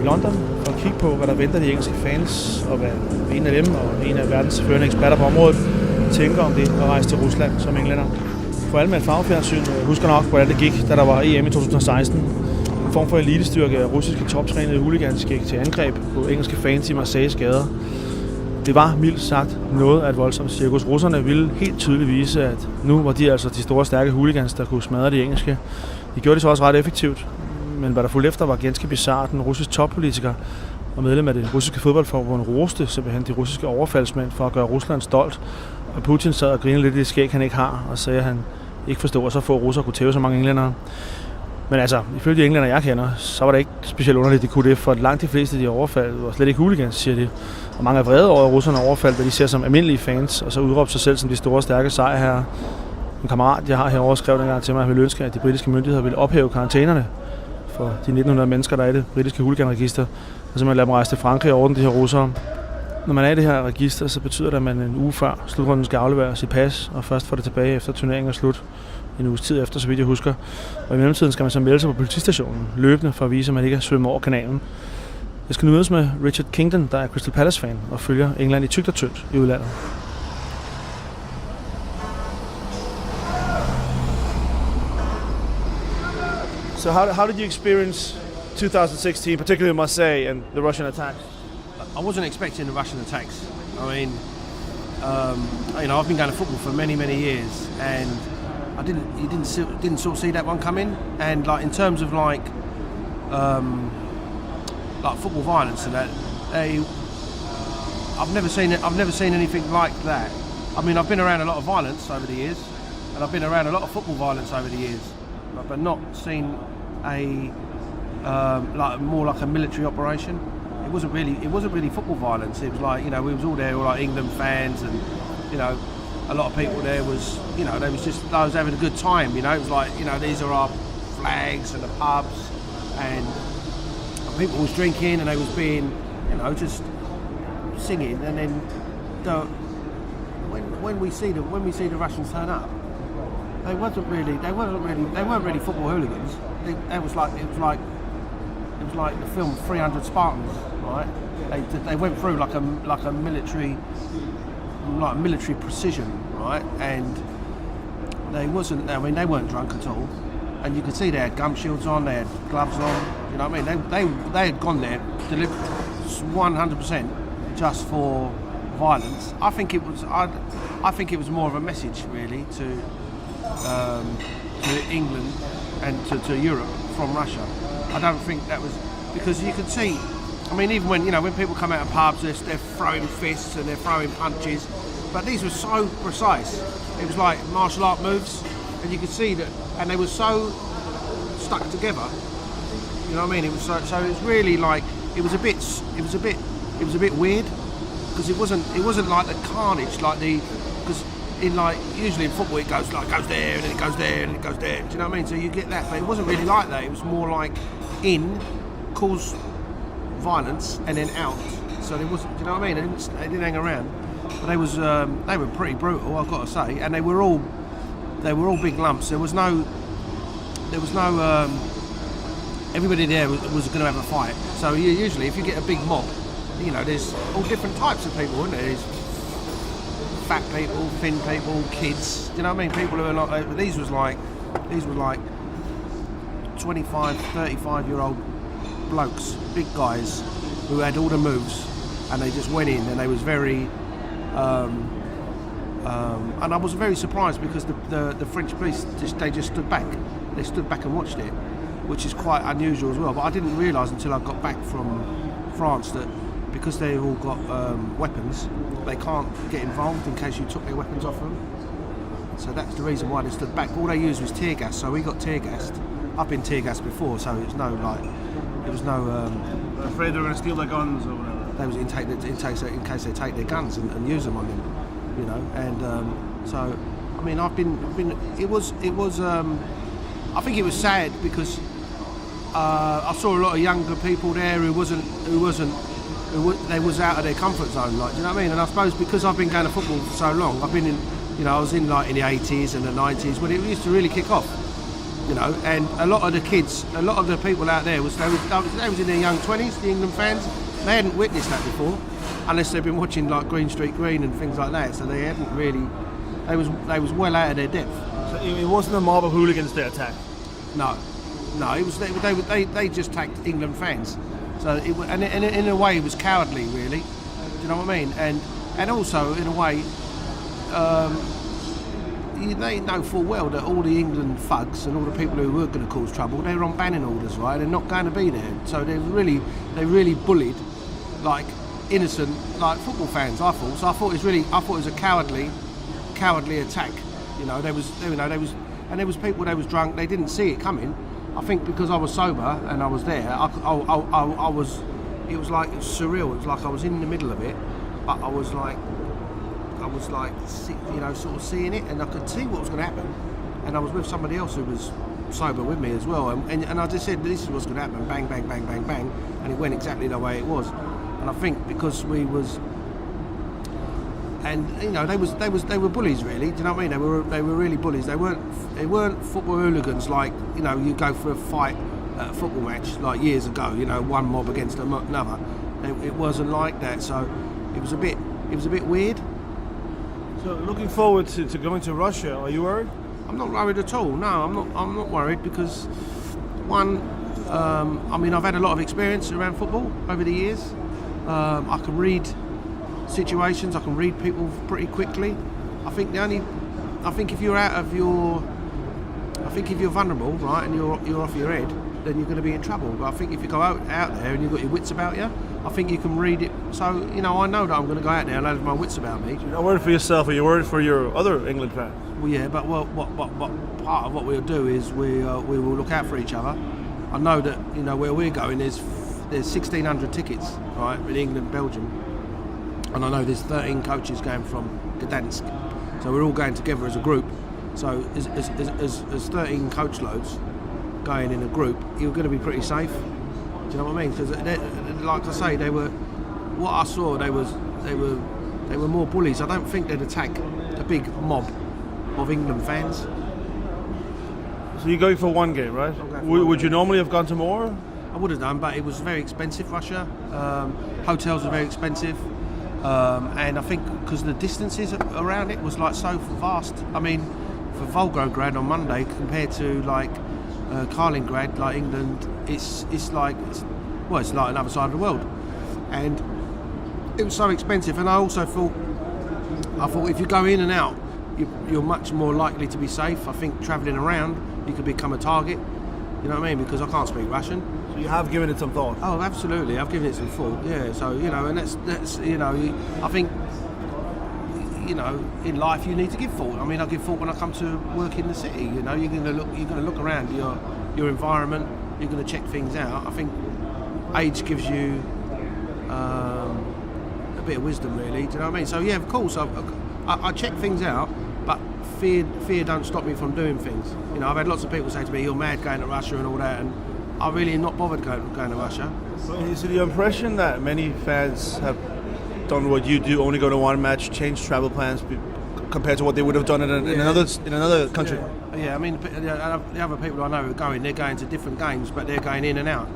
i London for at kigge på, hvad der venter de engelske fans, og hvad en af dem og en af verdens førende eksperter på området tænker om det at rejse til Rusland som englænder. For alle med et farvefjernsyn husker nok, hvordan det gik, da der var EM i 2016. En form for elitestyrke af russiske toptrænede hooligans gik til angreb på engelske fans i Marseilles gader. Det var mildt sagt noget af et voldsomt cirkus. Russerne ville helt tydeligt vise, at nu var de altså de store, stærke hooligans, der kunne smadre de engelske. De gjorde det så også ret effektivt, men hvad der fulgte efter var ganske bizarrt. Den russiske toppolitiker og medlem af det russiske fodboldforbund roste simpelthen de russiske overfaldsmænd for at gøre Rusland stolt. Og Putin sad og grinede lidt i det skæg, han ikke har, og sagde, at han ikke forstod, at så få russere kunne tæve så mange englændere. Men altså, ifølge de englænder, jeg kender, så var det ikke specielt underligt, de kunne det, for langt de fleste af de overfald var slet ikke hooligans, siger de. Og mange er vrede over, at russerne overfaldt, hvad de ser som almindelige fans, og så udråbte sig selv som de store, stærke sejrherrer. En kammerat, jeg har herovre, skrev dengang til mig, at han ville ønske, at de britiske myndigheder ville ophæve karantænerne for de 1900 mennesker, der er i det britiske hooliganregister, og simpelthen lade dem rejse til Frankrig og ordne de her russere. Når man er i det her register, så betyder det, at man en uge før slutrunden skal aflevere sit pas, og først får det tilbage efter turneringen er slut. En uges tid efter, så vidt jeg husker. Og i mellemtiden skal man så melde sig på politistationen løbende for at vise, at man ikke er svømmet over kanalen. Jeg skal nu mødes med Richard Kingdon, der er Crystal Palace-fan og følger England i tykt og tyndt i udlandet. So how did you experience 2016, particularly Marseille and the Russian attacks? I wasn't expecting the Russian attacks. I mean, I've been going to football for many years, and I didn't sort of see that one coming. And like in terms of like football violence and that, I've never seen anything like that. I mean, I've been around a lot of violence over the years, and I've been around a lot of football violence over the years, but not seen more like a military operation. It wasn't really football violence. It was like, we was all there, all like England fans, and a lot of people there was, they was having a good time. It was like, these are our flags and the pubs, and people was drinking and they was being, just singing. And then when we see the Russians turn up, they weren't really football hooligans. It was like the film 300 Spartans, right? They went through like a military precision, right? And they weren't drunk at all, and you could see they had gum shields on, they had gloves on. You know what I mean? They had gone there delivered 100% just for violence. I think it was more of a message really to England and to Europe from Russia. I don't think that was, because you could see, I mean, even when people come out of pubs, they're throwing fists and they're throwing punches, but these were so precise. It was like martial art moves, and you could see that, and they were so stuck together. You know what I mean? It was so it was really like, it was a bit weird, because it wasn't like the carnage, because in like, usually in football it goes there and then it goes there and it goes there. Do you know what I mean? So you get that, but it wasn't really like that. It was more like cause violence and then out. So there wasn't, do you know what I mean? They didn't hang around. But they were pretty brutal, I've got to say, and they were all big lumps. There was no everybody there was going to have a fight. So usually if you get a big mob, there's all different types of people, isn't there? There's fat people, thin people, kids. Do you know what I mean? People who are like, these were like 25, 35-year-old blokes, big guys, who had all the moves, and they just went in, and they was very, and I was very surprised, because the French police just stood back. They stood back and watched it, which is quite unusual as well. But I didn't realise until I got back from France that, because they've all got weapons, they can't get involved in case you took their weapons off them. So that's the reason why they stood back. All they used was tear gas, so we got tear gassed. I've been tear gassed before, so it was no. Afraid they were going to steal their guns or whatever. They was in case they take their guns and use them on them, And so, I mean, I've been. It was. I think it was sad, because I saw a lot of younger people there who they was out of their comfort zone, like, do you know what I mean? And I suppose because I've been going to football for so long, I've been in, I was in like in the 80s and the 90s when it used to really kick off. you know. And a lot of the kids, a lot of the people out there they was in their young 20s, the England fans. They hadn't witnessed that before, unless they've been watching like Green Street Green and things like that. So they hadn't really. They was well out of their depth. So it wasn't a mob of hooligans they attacked? No, it was they just attacked England fans. So and in a way it was cowardly, really. Do you know what I mean? And also in a way, they know full well that all the England thugs and all the people who were going to cause trouble, they were on banning orders, right? They're not going to be there. So they really bullied like innocent like football fans. I thought. So I thought it was a cowardly attack. You know, there was people that was drunk. They didn't see it coming. I think because I was sober and I was there, I was. It was surreal. It was like I was in the middle of it, but I was like, you know, sort of seeing it, and I could see what was going to happen. And I was with somebody else who was sober with me as well, and I just said, this is what's going to happen. Bang, bang, bang, bang, bang, and it went exactly the way it was. And I think because we was. And you know they were bullies, really. Do you know what I mean? They were really bullies. They weren't football hooligans like, you know, you go for a fight at a football match like years ago. You know, one mob against another. It wasn't like that. So it was a bit weird. So looking forward to going to Russia, are you worried? I'm not worried at all. No, I'm not worried because one, I mean, I've had a lot of experience around football over the years. I can read situations, I can read people pretty quickly. I think if you're vulnerable, right, and you're off your head, then you're going to be in trouble. But I think if you go out there and you've got your wits about you, I think you can read it. So, you know, I know that I'm going to go out there and have my wits about me. You're not worried for yourself, are you worried for your other England fans? Well, yeah, but what part of what we'll do is we will look out for each other. I know that, you know, where we're going, there's 1,600 tickets, right, in England, Belgium. And I know there's 13 coaches going from Genpres, so we're all going together as a group. So as 13 coach loads going in a group, you're going to be pretty safe. Do you know what I mean? Because like I say, what I saw, they were more bullies. I don't think they'd attack a big mob of England fans. So you're going for one game, right? Would you normally have gone to more? I would have done, but it was very expensive, Russia. Hotels are very expensive. And I think because the distances around it was like so vast. I mean, for Volgograd on Monday compared to like Kaliningrad, like England, it's like another side of the world. And it was so expensive. And I also thought if you go in and out, you're much more likely to be safe. I think travelling around, you could become a target. You know what I mean? Because I can't speak Russian. So you have given it some thought? Oh, absolutely. I've given it some thought. Yeah. So, you know, and that's you know, I think, you know, in life you need to give thought. I mean, I give thought when I come to work in the city. You know, you're going to look around your environment. You're going to check things out. I think age gives you a bit of wisdom, really. Do you know what I mean? So yeah, of course, I check things out, but fear don't stop me from doing things. You know, I've had lots of people say to me, "You're mad going to Russia and all that," and I really am not bothered going to Russia. So is it your impression that many fans have done what you do, only go to one match, change travel plans compared to what they would have done in another country? Yeah, I mean, the other people I know who are going, they're going to different games, but they're going in and out.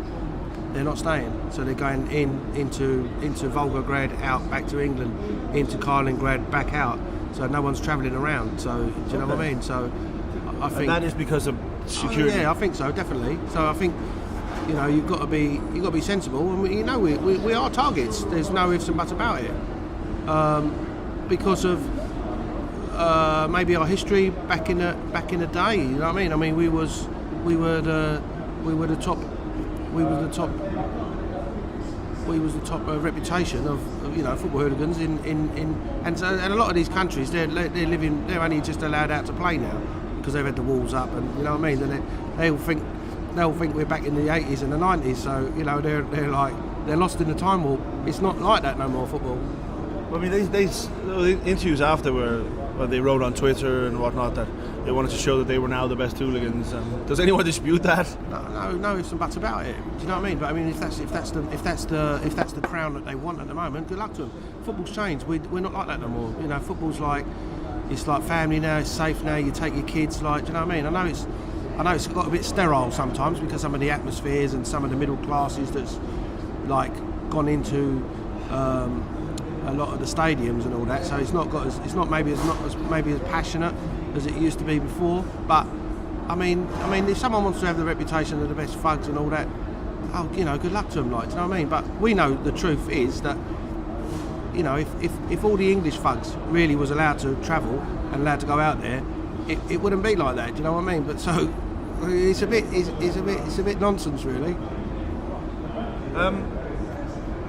They're not staying, so they're going into Volgograd, out back to England, into Kaliningrad, back out. So no one's travelling around. So do you know what I mean? So I think that is because of security. Yeah, I think so, definitely. So I think, you know, you've got to be sensible, and you know we are targets. There's no ifs and buts about it, because of maybe our history back in the day. You know what I mean? I mean, we were the top reputation of you know, football hooligans and a lot of these countries they're only just allowed out to play now because they've had the walls up, and you know what I mean, and they all think we're back in the 80s and the 90s, so you know they're lost in the time warp. It's not like that no more, football. I mean, the interviews after where they wrote on Twitter and whatnot that they wanted to show that they were now the best hooligans. Does anyone dispute that? No ifs and buts about it. Do you know what I mean? But I mean, if that's the crown that they want at the moment, good luck to them. Football's changed. We're not like that no more. You know, football's like, it's like family now. It's safe now. You take your kids. Like, do you know what I mean? I know I know it's got a bit sterile sometimes because some of the atmospheres and some of the middle classes that's like gone into a lot of the stadiums and all that. So it's not maybe as passionate as it used to be before. But I mean, if someone wants to have the reputation of the best thugs and all that, oh, you know, good luck to them. Like, do you know what I mean? But we know the truth is that, you know, if all the English thugs really was allowed to travel and allowed to go out there, it wouldn't be like that. Do you know what I mean? But so it's a bit nonsense, really.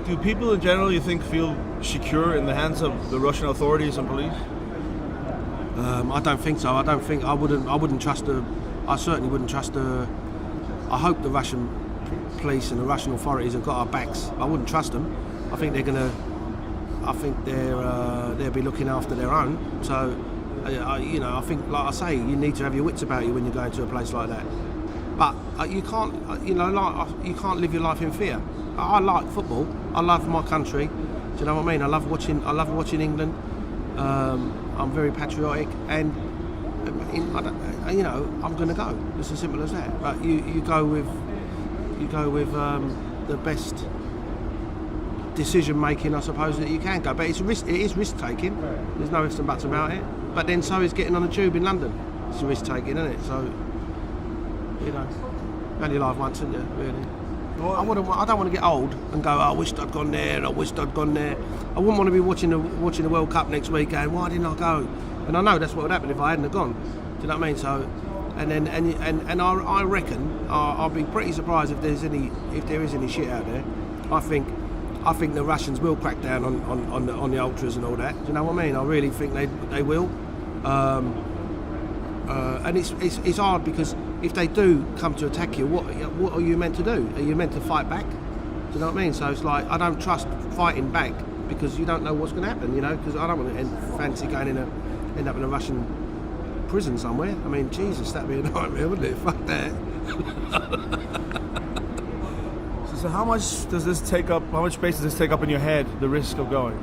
Do people in general, you think, feel secure in the hands of the Russian authorities and police? I don't think so. I wouldn't trust I certainly wouldn't trust I hope the Russian police and the Russian authorities have got our backs. I wouldn't trust them. I think they'll be looking after their own. So, you know, I think, like I say, you need to have your wits about you when you go into a place like that. But you can't, you know, you can't live your life in fear. I like football. I love my country. Do you know what I mean? I love watching England. I'm very patriotic, and you know, I'm going to go. It's as simple as that. But you go with the best decision making, I suppose, that you can go. But it is risk taking. There's no ifs and buts about it. But then so is getting on a tube in London. It's a risk taking, isn't it? So, you know, you only live once, isn't you? Really. I don't want to get old and go, oh, I wished I'd gone there, I wished I'd gone there. I wouldn't want to be watching the World Cup next week going, why didn't I go? And I know that's what would happen if I hadn't have gone. Do you know what I mean? So, and I reckon I'll be pretty surprised if there is any shit out there. I think the Russians will crack down on the ultras and all that. Do you know what I mean? I really think they will. And it's hard because if they do come to attack you, what are you meant to do? Are you meant to fight back? Do you know what I mean? So it's like, I don't trust fighting back because you don't know what's going to happen, you know, because I don't want to fancy going end up in a Russian prison somewhere. I mean, Jesus, that'd be a nightmare, wouldn't it? Fuck that. So how much space does this take up in your head, the risk of going?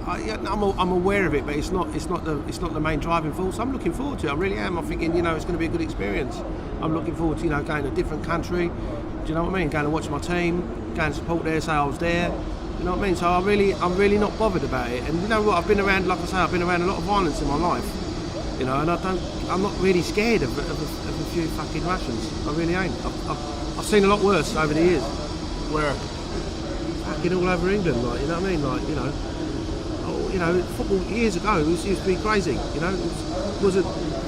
I'm aware of it, but it's not the main driving force. I'm looking forward to it. I really am. I'm thinking, you know, it's going to be a good experience. I'm looking forward to, you know, going to a different country. Do you know what I mean? Going to watch my team, going to support there, say I was there. Do you know what I mean? So I'm really not bothered about it. And you know what? I've been around a lot of violence in my life. You know, and I'm not really scared of a few fucking Russians. I really ain't. I've seen a lot worse over the years. Where? Fucking all over England, like, you know what I mean? Like, you know. You know, football years ago it used to be crazy. You know, it wasn't.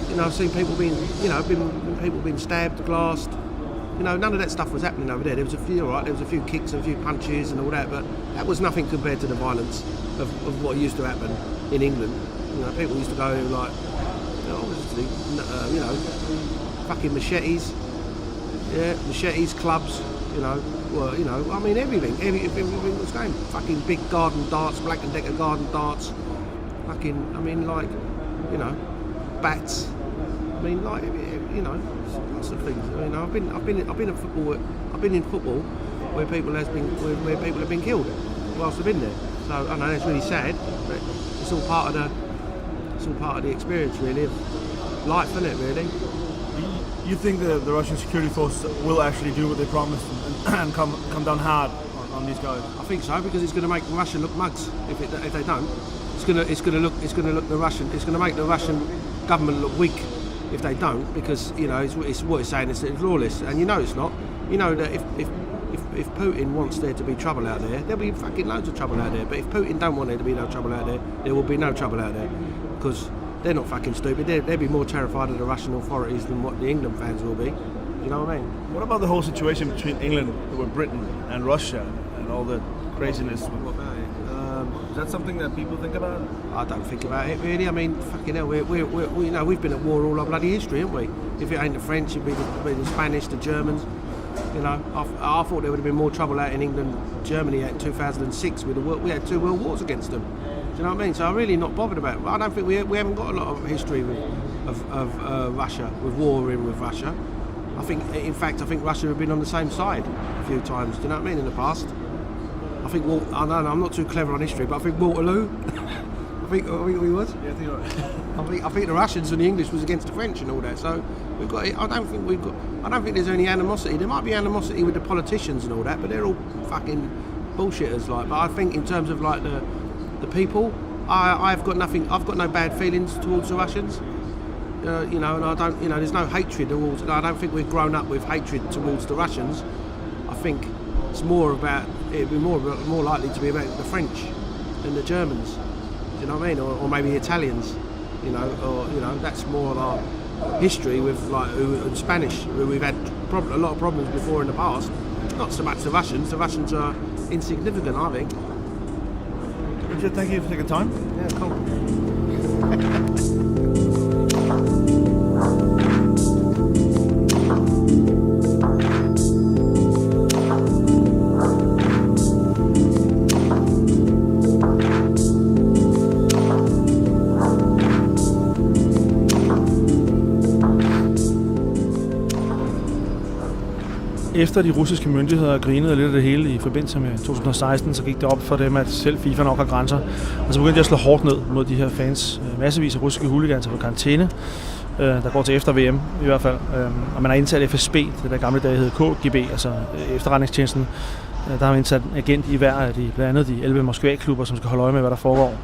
You know, I've seen people being stabbed, glassed. You know, none of that stuff was happening over there. There was a few, right? There was a few kicks and a few punches and all that, but that was nothing compared to the violence of what used to happen in England. You know, people used to go like, you know, fucking machetes, clubs. You know, well, you know, I mean everything was going. Fucking big garden darts, Black & Decker garden darts. Fucking, I mean, like, you know, bats. I mean, like, you know, lots of things. You know, I've been at football. I've been in football where people have been killed whilst I've been there. So I know that's really sad, but it's all part of the experience, really, of life, isn't it? Really. You think the Russian security forces will actually do what they promised and come down hard on these guys? I think so, because it's going to make Russia look mugs if they don't. It's going to make the Russian government look weak if they don't, because, you know, it's what it's saying, it's lawless, and you know it's not. You know that if Putin wants there to be trouble out there, there'll be fucking loads of trouble out there. But if Putin don't want there to be no trouble out there, there will be no trouble out there, because they're not fucking stupid. They'll be more terrified of the Russian authorities than what the England fans will be. You know what I mean? What about the whole situation between England, with Britain, and Russia, and all the craziness? What about it? Is that something that people think about? I don't think about it really. I mean, fucking hell, we you know, we've been at war all our bloody history, haven't we? If it ain't the French, it'd be the Spanish, the Germans. You know, I thought there would have been more trouble out in England, Germany in 2006 we had 2 world wars against them. Do you know what I mean? So I'm really not bothered about it. I don't think we haven't got a lot of history of Russia, with warring with Russia. I think Russia have been on the same side a few times. Do you know what I mean? In the past, I think I'm not too clever on history, but I think Waterloo. I think we would. Yeah, I think you're right. I think the Russians and the English was against the French and all that. So we've got. I don't think there's any animosity. There might be animosity with the politicians and all that, but they're all fucking bullshitters. Like, but I think in terms of like the people, I've got nothing. I've got no bad feelings towards the Russians. And I don't. There's no hatred towards. I don't think we've grown up with hatred towards the Russians. I think it's more about. It'd be more likely to be about the French than the Germans. Do you know what I mean? Or maybe Italians. That's more of our history with and Spanish, who we've had a lot of problems before in the past. Not so much the Russians. The Russians are insignificant, I think. Richard, thank you for taking time. Yeah, cool. Efter de russiske myndigheder grinede lidt af det hele i forbindelse med 2016, så gik det op for dem, at selv FIFA nok har grænser. Og så begyndte de at slå hårdt ned mod de her fans. Massevis af russiske hooligans på karantæne, der går til efter VM i hvert fald. Og man har indsat FSB, det der gamle dag hed KGB, altså efterretningstjenesten. Der har man indsat en agent i hver af de, blandt andet de 11 Moskva-klubber, som skal holde øje med, hvad der foregår.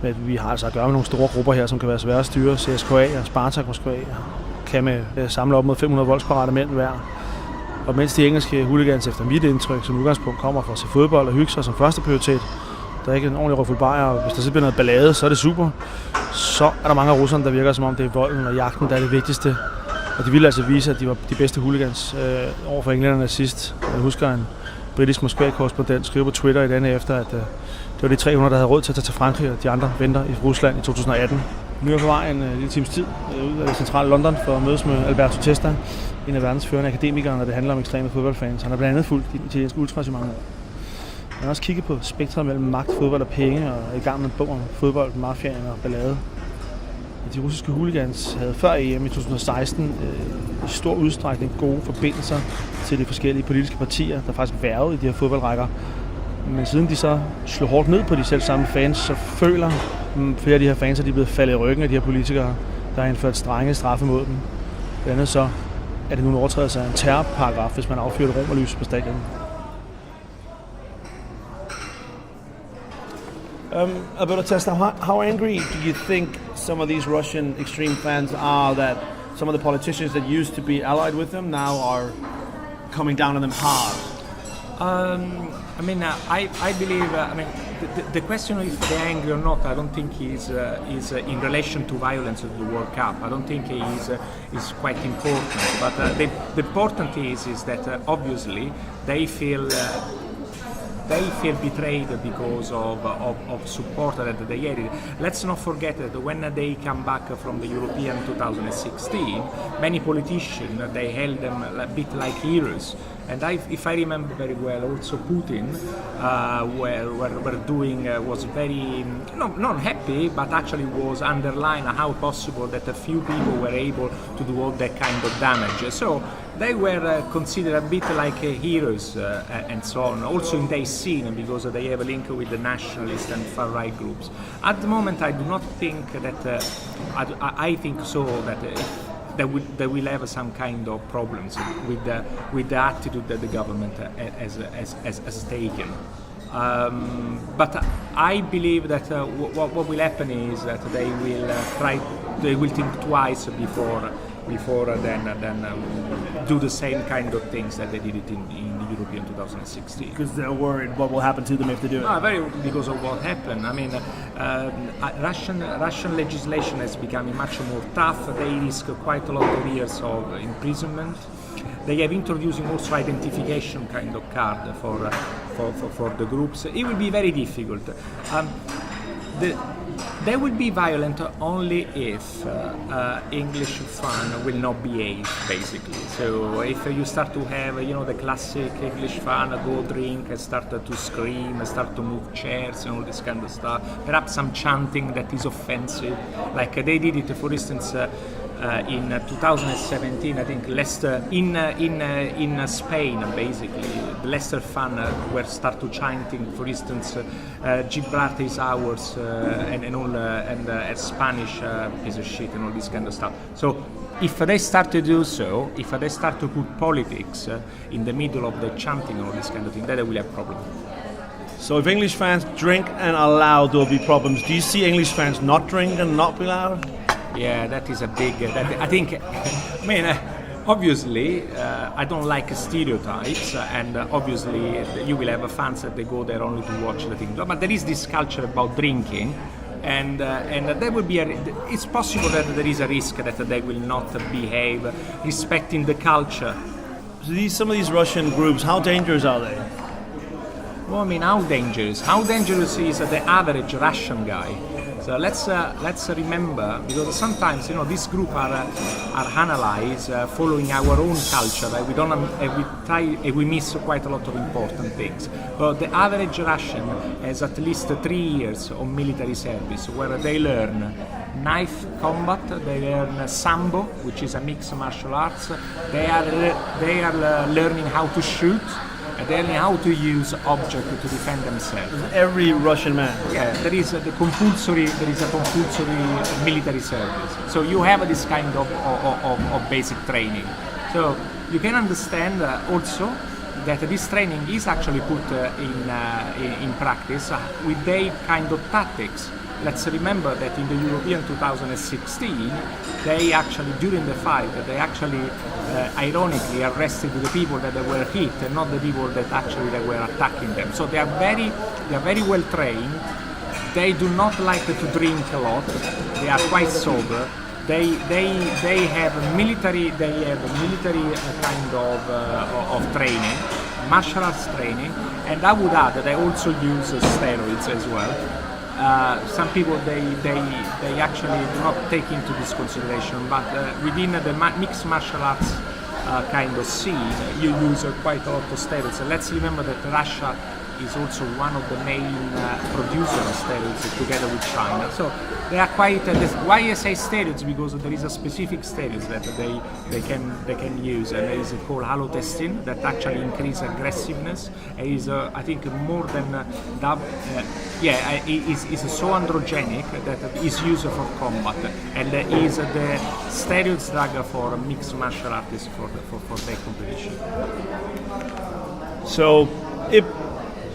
Men vi har altså at gøre med nogle store grupper her, som kan være svære at styre. CSKA og Spartak Moskva kan med samle op mod 500 voldsparate mænd hver. Og mens de engelske hooligans efter mit indtryk som udgangspunkt kommer for at se fodbold og hygge sig som første prioritet, der er ikke en ordentlig røffel bajer, og hvis der så bliver noget ballade, så er det super. Så er der mange af russerne, der virker som om det er volden og jagten, der er det vigtigste. Og de ville altså vise, at de var de bedste hooligans over for englænderne sidst. Jeg husker en britisk Moskva-korrespondent skrive på Twitter i denne efter, at det var de 300, der havde råd til at tage til Frankrig, og de andre venter i Rusland i 2018. Nu er jeg på vej en lille times tid ud af det centrale London for at mødes med Alberto Testa, en af verdens førende akademikere, når det handler om ekstreme fodboldfans. Han har blandt andet fulgt de italienske ultras i mange år. Han har også kigget på spektret mellem magt, fodbold og penge, og er i gang med en bog om fodbold, mafiaen og ballade. De russiske hooligans havde før EM i 2016 i stor udstrækning gode forbindelser til de forskellige politiske partier, der faktisk værvede i de her fodboldrækker. Men siden de så slog hårdt ned på de selv samme fans, så føler flere af de her fans, at de er blevet faldet i ryggen af de her politikere, der har indført strenge straffe mod dem. Blandt andet så er det nu en overtrædelse af en terrorparagraf, hvis man affyrer et romerlys på stadion. Alberto Testa, how angry do you think some of these Russian extreme fans are that some of the politicians that used to be allied with them now are coming down on them hard? I believe. The question of if they're angry or not, I don't think is in relation to violence of the World Cup. I don't think is quite important. But the important is that obviously they feel betrayed because of support that they had. Let's not forget that when they come back from the European 2016, many politicians, they held them a bit like heroes. And if I remember very well, also Putin were doing was very not happy, but actually was underlining how possible that a few people were able to do all that kind of damage. So they were considered a bit like heroes and so on. Also in their scene, because they have a link with the nationalist and far-right groups. At the moment, I do not think that. I think so that. They will have some kind of problems with the attitude that the government has taken. But I believe that what will happen is that they will think twice before then do the same kind of things that they did it in the European 2016. Because they're worried what will happen to them if they do it. No, very because of what happened. I mean, Russian legislation has become much more tough. They risk quite a lot of years of imprisonment. They have introducing also identification kind of card for the groups. It will be very difficult. They will be violent only if English fan will not behave, basically. So if you start to have, the classic English fan go drink and start to scream, and start to move chairs and all this kind of stuff, perhaps some chanting that is offensive, like they did it, for instance, in 2017, I think Leicester in Spain, basically the Leicester fan were start to chanting, for instance, Gibraltar is ours, and all, and Spanish piece of shit and all this kind of stuff. So if they start to do so, if they start to put politics in the middle of the chanting and all this kind of thing, then they will have problems. So if English fans drink and are loud, there will be problems. Do you see English fans not drink and not be loud? Yeah, that is a big. I think. I mean, obviously, I don't like stereotypes, and obviously, you will have fans that they go there only to watch the thing. But there is this culture about drinking, and there will be. It's possible that there is a risk that they will not behave respecting the culture. So some of these Russian groups, how dangerous are they? Well, I mean, how dangerous? How dangerous is the average Russian guy? So let's remember, because sometimes this group are analyzed following our own culture. We miss quite a lot of important things. But the average Russian has at least 3 years of military service, where they learn knife combat, they learn sambo, which is a mixed martial arts. They are learning how to shoot. They're learning how to use objects to defend themselves. Every Russian man. Yeah, there is a compulsory military service. So you have this kind of basic training. So you can understand also that this training is actually put in practice with their kind of tactics. Let's remember that in the European 2016, they actually, during the fight, they actually ironically arrested the people that they were hit and not the people that actually they were attacking them. So they are very well trained. They do not like to drink a lot. They are quite sober. They have military kind of training, martial arts training, and I would add that they also use steroids as well. Some people they actually do not take into this consideration, but within the mixed martial arts kind of scene, you use quite a lot of steroids. And let's remember that Russia is also one of the main producers of steroids together with China. So they are quite. Why I say steroids? Because there is a specific steroids that they can use, and it is called halotestin that actually increase aggressiveness. It is I think more than is so androgenic that is used for combat, and is the steroids drug for mixed martial artists for their competition. So if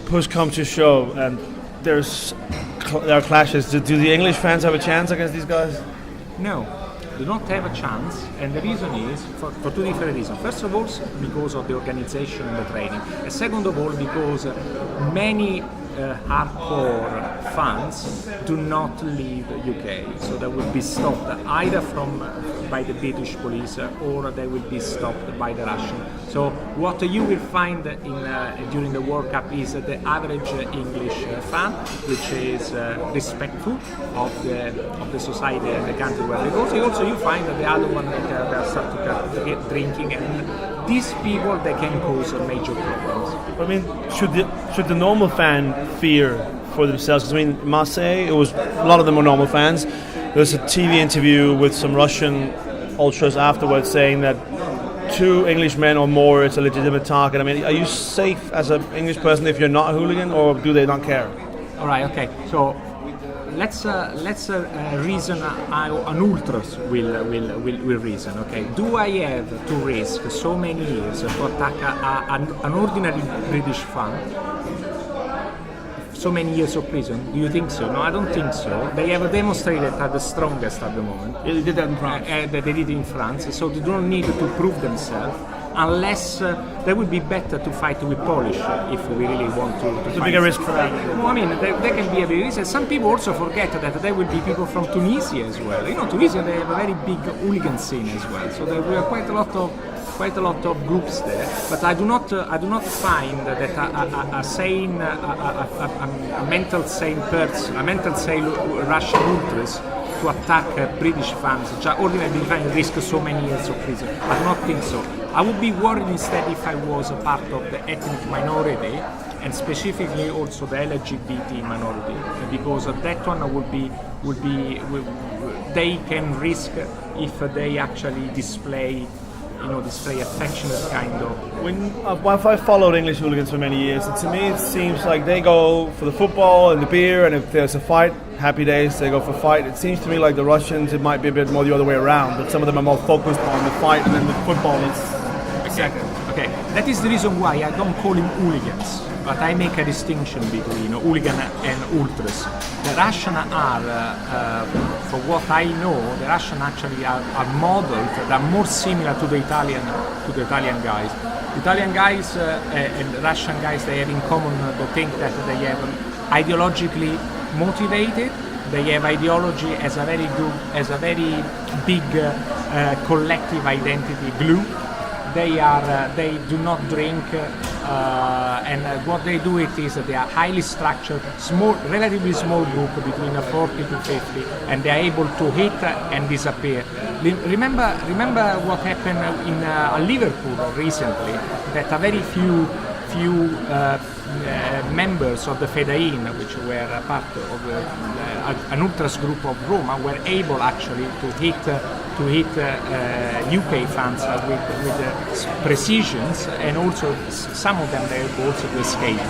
push comes to shove and there are clashes, do the English fans have a chance against these guys? No, they don't have a chance, and the reason is for two different reasons. First of all, because of the organization and the training, and second of all, because many hardcore fans do not leave UK, so they will be stopped either by the British police or they will be stopped by the Russian. So what you will find during the World Cup is the average English fan, which is respectful of the society and the country where they go. So also you find that the other one that start to get drinking, and these people they can cause major problems. I mean, should the normal fan fear for themselves? Because I mean, Marseille, a lot of them were normal fans. There's a TV interview with some Russian ultras afterwards saying that 2 English men or more is a legitimate target. I mean, are you safe as an English person if you're not a hooligan, or do they not care? All right, okay. So let's reason how an ultras will reason. Okay, do I have to risk so many years to attack an ordinary British fan? So many years of prison? Do you think so? No, I don't think so. They have demonstrated are the strongest at the moment. Yeah, they did that in France. They did it in France, so they don't need to prove themselves. Unless they would be better to fight with Polish if we really want to It's a bigger risk for that. No, I mean, they can be a big risk. Some people also forget that there will be people from Tunisia as well. You know, Tunisia, they have a very big hooligan scene as well. So there were quite a lot of groups there. But I do not find that a sane, a mental sane person, a mental sane Russian ultras to attack British fans, ordinary fans, risk so many years of prison. I do not think so. I would be worried instead if I was a part of the ethnic minority, and specifically also the LGBT minority, because that one would be they can risk if they actually display affectionate kind of. If I followed English hooligans for many years, to me it seems like they go for the football and the beer, and if there's a fight, happy days, they go for fight. It seems to me like the Russians, it might be a bit more the other way around, that some of them are more focused on the fight, and then the football is... Exactly. Okay, that is the reason why I don't call him hooligans, but I make a distinction between hooligan and ultras. The Russian are, for what I know, the Russian actually are modeled that are more similar to the Italian guys. The Italian guys and the Russian guys, they have in common the thing that they have ideologically motivated. They have ideology as a very big collective identity glue. They do not drink, and what they do is they are highly structured, relatively small group between 40 to 50, and they are able to hit and disappear. Remember what happened in Liverpool recently, that a very few members of the Fedayeen, which were part of an ultras group of Roma, were able actually to hit UK fans with precisions, and also some of them they were also to escape.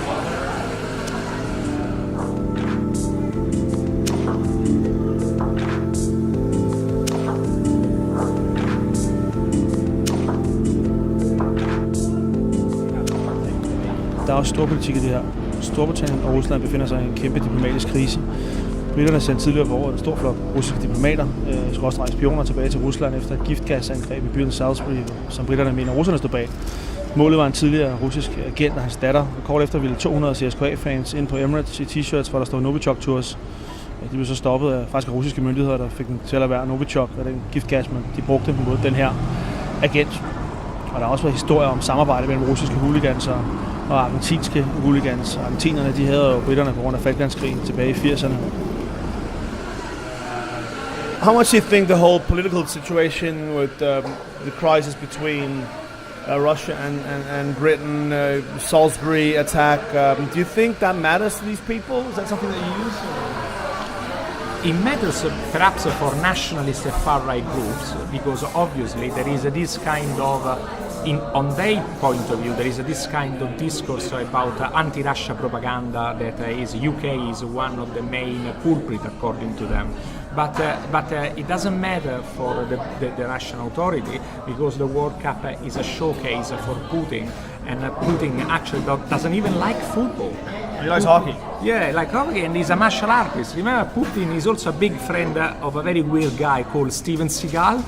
Der er også storpolitik i det her. Storbritannien og Rusland befinder sig i en kæmpe diplomatisk krise. Briterne sendte tidligere på året en stor flok russiske diplomater, spioner tilbage til Rusland efter et giftgasangreb i byen Salisbury, som briterne mener russerne stod bag. Målet var en tidligere russisk agent og hans datter. Kort efter ville 200 CSKA-fans ind på Emirates i t-shirts, hvor der stod Novichok Tours. De blev så stoppet af faktisk russiske myndigheder, der fik dem til at være Novichok og den giftgas, men de brugte mod den her agent. Og der har også været historier om samarbejde mellem russiske hooligans og argentinske hooligans. Argentinerne, de havde jo briterne på grund af Falklandskrigen tilbage i 80'erne. How much do you think the whole political situation with the crisis between Russia and Britain, Salisbury attack, do you think that matters to these people? Is that something that you use? It matters perhaps for nationalist and far-right groups, because obviously there is this kind of, on their point of view, there is this kind of discourse about anti-Russia propaganda that UK is one of the main culprits according to them. But it doesn't matter for the Russian authority, because the World Cup is a showcase for Putin, and Putin actually doesn't even like football. He likes hockey. Yeah, like hockey, and he's a martial artist. Remember, Putin is also a big friend of a very weird guy called Steven Seagal.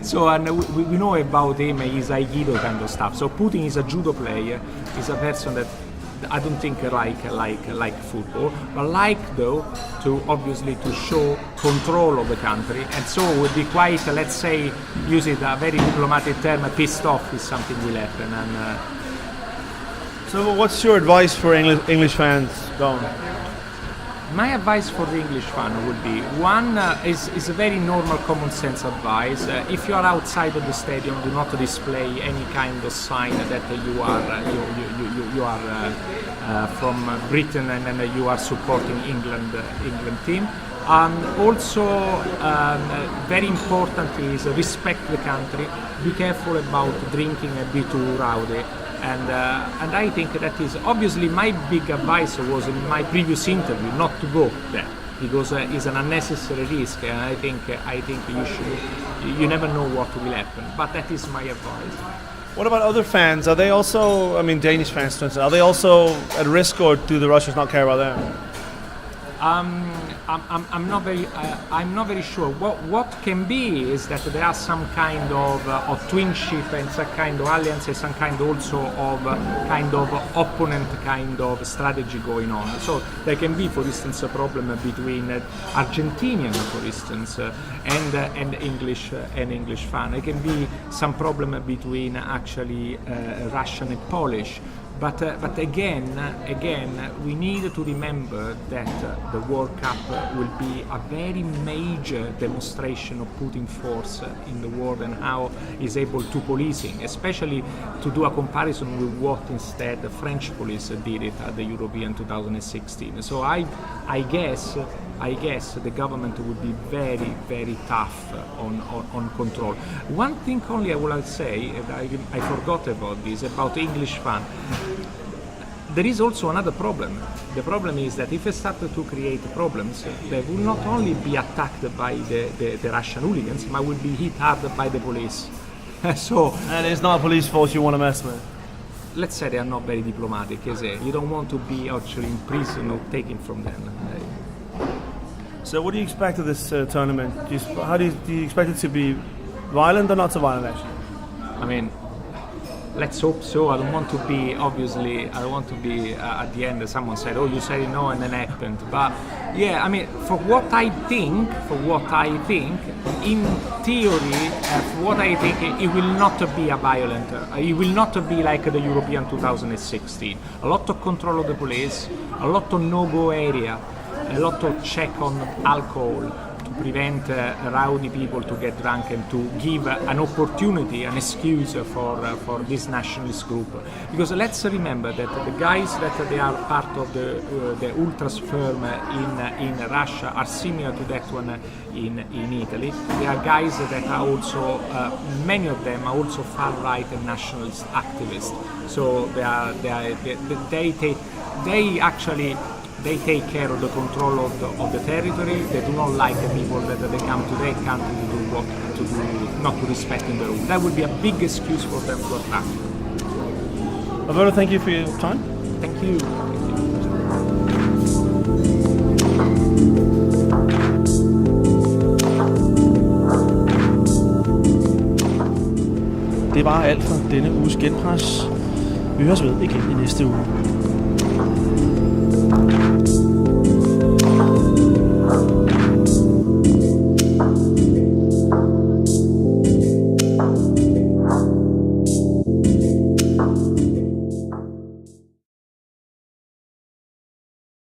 So, and we know about him, he's Aikido kind of stuff. So Putin is a judo player, he's a person that I don't think like football, but though to obviously to show control of the country, and so would be quite, let's say, use it a very diplomatic term, pissed off if something will happen. And so what's your advice for English fans going? My advice for the English fan would be, one is a very normal common sense advice. If you are outside of the stadium, do not display any kind of sign that you are from Britain and you are supporting England team. Also, very important is respect the country. Be careful about drinking and be too rowdy. And I think that is obviously my big advice was in my previous interview not to go there, because it's an unnecessary risk, and I think you never know what will happen. But that is my advice. What about other fans? Are they also, I mean, Danish fans, for instance, are they also at risk, or do the Russians not care about them? I'm not very sure. What can be is that there are some kind of twinship and some kind of alliances, some kind also of opponent kind of strategy going on. So there can be, for instance, a problem between Argentinian, for instance, and English fan. There can be some problem between actually Russian and Polish. But again, we need to remember that the World Cup will be a very major demonstration of Putin's force in the world and how he's able to policing, especially to do a comparison with what instead the French police did it at the European 2016. So I guess I guess the government would be very, very tough on control. One thing only I would say, and I forgot about this, about English fan. There is also another problem. The problem is that if they start to create problems, they will not only be attacked by the Russian hooligans, but will be hit hard by the police. And it's not a police force you want to mess with. Let's say they are not very diplomatic, is it? You don't want to be actually in prison or taken from them. So what do you expect of this tournament? Do you expect it to be violent or not so violent, actually? I mean, let's hope so. I don't want to be at the end someone said, oh, you said no and then happened. But yeah, I mean, for what I think, in theory, it will not be a violent, it will not be like the European 2016. A lot of control of the police, a lot of no-go area, a lot of check on alcohol to prevent rowdy people to get drunk and to give an opportunity, an excuse for this nationalist group. Because let's remember that the guys that they are part of the ultras firm in Russia are similar to that one in Italy. They are guys that are also, many of them are also far-right and nationalist activists. So they take care of the control of the territory. They do not like the people that they come to their country to do not to respecting the rules. That would be a big excuse for them to attack. Alberto, thank you for your time. Thank you. Det var alt for denne uges Genpres. Vi høres ved igen i næste uge.